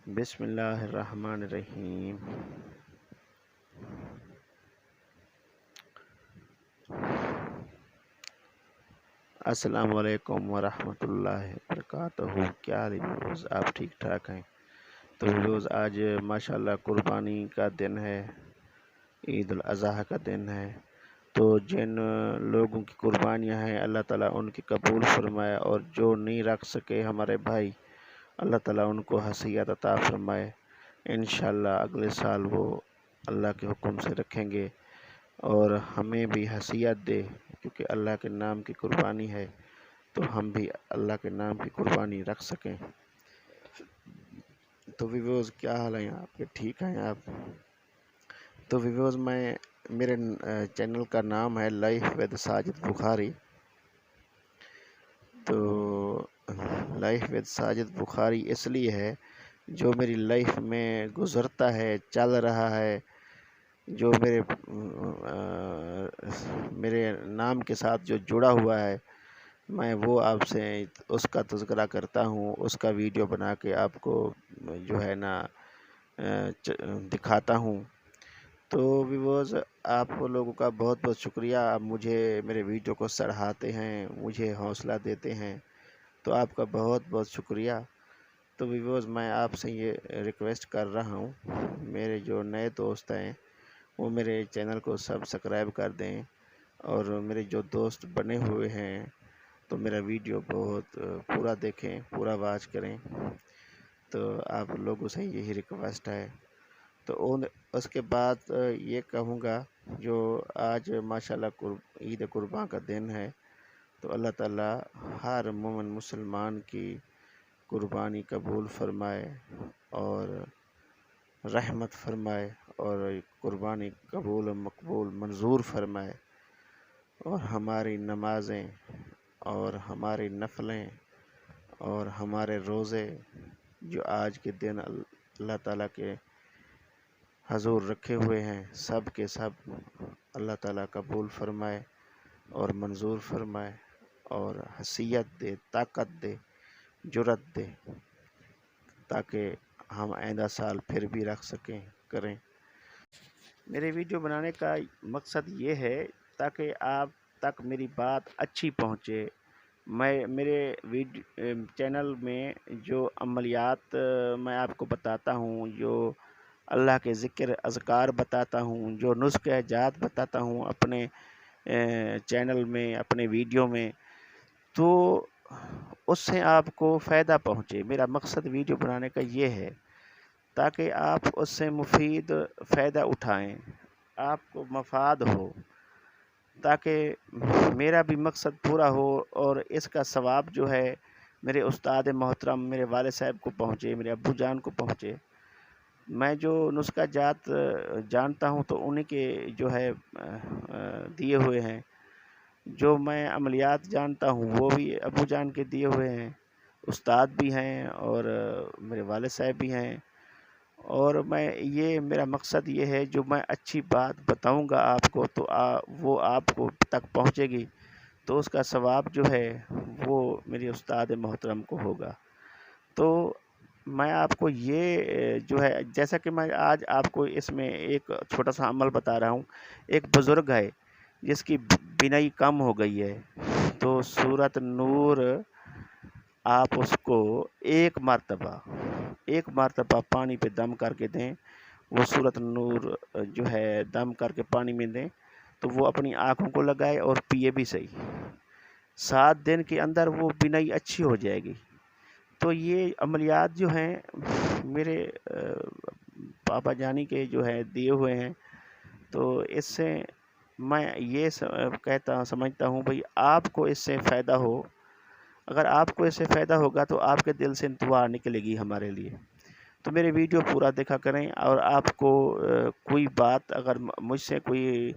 بسم اللہ الرحمن الرحیم۔ السلام علیکم ورحمۃ اللہ وبرکاتہ۔ کیا حال ہے ویوز؟ آپ ٹھیک ٹھاک ہیں؟ تو ویوز آج ماشاءاللہ قربانی کا دن ہے، عید الاضحیٰ کا دن ہے۔ تو جن لوگوں کی قربانیاں ہیں اللہ تعالیٰ ان کی قبول فرمائے، اور جو نہیں رکھ سکے ہمارے بھائی اللہ تعالیٰ ان کو حیثیت عطا فرمائے۔ انشاءاللہ اگلے سال وہ اللہ کے حکم سے رکھیں گے، اور ہمیں بھی حیثیت دے، کیونکہ اللہ کے نام کی قربانی ہے تو ہم بھی اللہ کے نام کی قربانی رکھ سکیں۔ تو ویوز کیا حال ہیں آپ کے؟ ٹھیک ہیں آپ؟ تو ویوز میرے چینل کا نام ہے لائف ود ساجد بخاری۔ تو لائف ود ساجد بخاری اس لیے ہے جو میری لائف میں گزرتا ہے، چل رہا ہے، جو میرے نام کے ساتھ جو جڑا ہوا ہے، میں وہ آپ سے اس کا تذکرہ کرتا ہوں، اس کا ویڈیو بنا کے آپ کو جو ہے نا دکھاتا ہوں۔ تو ویوز آپ لوگوں کا بہت بہت شکریہ، آپ مجھے میرے ویڈیو کو سراہتے ہیں، مجھے حوصلہ دیتے ہیں، تو آپ کا بہت بہت شکریہ۔ تو ویوز میں آپ سے یہ ریکویسٹ کر رہا ہوں، میرے جو نئے دوست ہیں وہ میرے چینل کو سبسکرائب کر دیں، اور میرے جو دوست بنے ہوئے ہیں تو میرا ویڈیو بہت پورا دیکھیں، پورا واچ کریں۔ تو آپ لوگوں سے یہی ریکویسٹ ہے۔ تو اس کے بعد یہ کہوں گا، جو آج ماشاءاللہ عید قربان کا دن ہے، تو اللہ تعالیٰ ہر مومن مسلمان کی قربانی قبول فرمائے اور رحمت فرمائے، اور قربانی قبول و مقبول منظور فرمائے، اور ہماری نمازیں اور ہماری نفلیں اور ہمارے روزے جو آج کے دن اللہ تعالیٰ کے حضور رکھے ہوئے ہیں، سب کے سب اللہ تعالیٰ قبول فرمائے اور منظور فرمائے، اور حیثیت دے، طاقت دے، جرأت دے، تاکہ ہم آئندہ سال پھر بھی رکھ سکیں کریں۔ میرے ویڈیو بنانے کا مقصد یہ ہے تاکہ آپ تک میری بات اچھی پہنچے۔ میرے چینل میں جو عملیات میں آپ کو بتاتا ہوں، جو اللہ کے ذکر اذکار بتاتا ہوں، جو نسخہ جات بتاتا ہوں اپنے چینل میں، اپنے ویڈیو میں، تو اس سے آپ کو فائدہ پہنچے۔ میرا مقصد ویڈیو بنانے کا یہ ہے تاکہ آپ اس سے مفید فائدہ اٹھائیں، آپ کو مفاد ہو، تاکہ میرا بھی مقصد پورا ہو، اور اس کا ثواب جو ہے میرے استاد محترم میرے والد صاحب کو پہنچے، میرے ابو جان کو پہنچے۔ میں جو نسخہ جات جانتا ہوں تو انہیں کے جو ہے دیے ہوئے ہیں، جو میں عملیات جانتا ہوں وہ بھی ابو جان کے دیے ہوئے ہیں، استاد بھی ہیں اور میرے والد صاحب بھی ہیں۔ اور میرا مقصد یہ ہے، جو میں اچھی بات بتاؤں گا آپ کو تو وہ آپ کو تک پہنچے گی، تو اس کا ثواب جو ہے وہ میرے استاد محترم کو ہوگا۔ تو میں آپ کو یہ جو ہے، جیسا کہ میں آج آپ کو اس میں ایک چھوٹا سا عمل بتا رہا ہوں۔ ایک بزرگ ہے جس کی بینائی کم ہو گئی ہے، تو سورۃ نور آپ اس کو ایک مرتبہ پانی پہ دم کر کے دیں، وہ سورۃ نور جو ہے دم کر کے پانی میں دیں، تو وہ اپنی آنکھوں کو لگائے اور پیے بھی صحیح، 7 دن کے اندر وہ بینائی اچھی ہو جائے گی۔ تو یہ عملیات جو ہیں میرے پاپا جانی کے جو ہے دیے ہوئے ہیں، تو اس سے میں یہ سمجھتا ہوں بھئی آپ کو اس سے فائدہ ہو۔ اگر آپ کو اس سے فائدہ ہوگا تو آپ کے دل سے دعا نکلے گی ہمارے لیے۔ تو میرے ویڈیو پورا دیکھا کریں، اور آپ کو کوئی بات اگر مجھ سے کوئی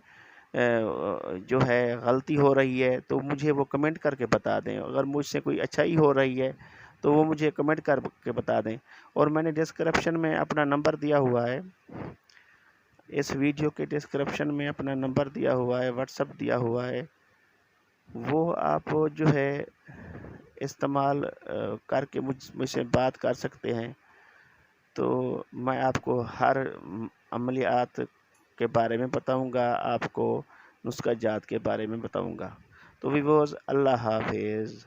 جو ہے غلطی ہو رہی ہے تو مجھے وہ کمنٹ کر کے بتا دیں، اگر مجھ سے کوئی اچھائی ہو رہی ہے تو وہ مجھے کمنٹ کر کے بتا دیں۔ اور میں نے ڈسکرپشن میں اپنا نمبر دیا ہوا ہے، اس ویڈیو کے ڈسکرپشن میں اپنا نمبر دیا ہوا ہے، واٹس ایپ دیا ہوا ہے، وہ آپ جو ہے استعمال کر کے مجھ سے بات کر سکتے ہیں۔ تو میں آپ کو ہر عملیات کے بارے میں بتاؤں گا، آپ کو نسخہ جات کے بارے میں بتاؤں گا۔ تو ویورز، اللہ حافظ۔